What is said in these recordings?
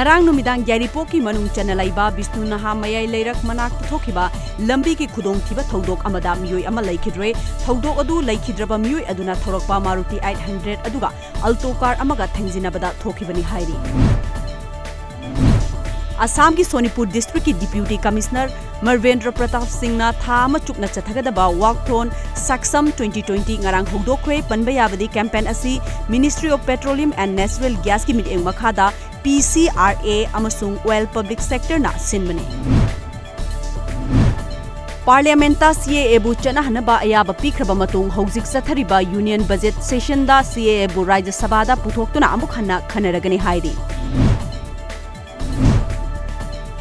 ngarang numidang Yairipoki manung chana laiba Bisnu Naha mayai leirak manak thokiba lambi ki khudong thiba thodok amada miyoi ama laikhidre thodok adu laikhidraba miyoi aduna thorokpa Maruti 800 aduga alto car amaga thengjinabada thokibani hairi Assam ki Sonipur district ki deputy commissioner Marvendra Pratap Singh na thama chukna chathagadaba walkathon Saksam 2020 ngarang hogdokre panbayabadi campaign asi Ministry of Petroleum and Natural Gas ki miteng makhada PCRA amasung oil public sector na sinmani Parliamenta CAA bu chana hanaba ayaba pikraba matung hojik sathariba union budget session da CAA bu Rajya Sabha da puthoktuna amuk hanna khanaragani hairi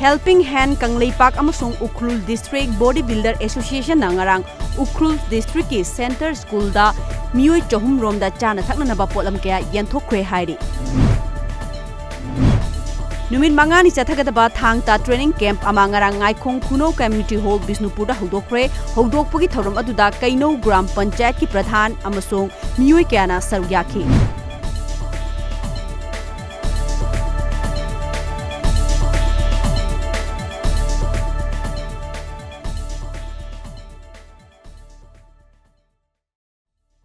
Helping Hand Kangleipak amasung Ukhrul District Bodybuilder Association na ngarang Ukhrul District ki Center School da miyoi chahum rom da chana thakna ba polam kaya yanthokkhre hairi Numit mangani chathagadaba thangta training camp ama ngarang ngaikhong Kuno Community Hall Bisnupur da hogdokre hogdokpugi thoram aduda Kaino Gram Panchayat ki pradhan amasung miyoi kayana saru yaki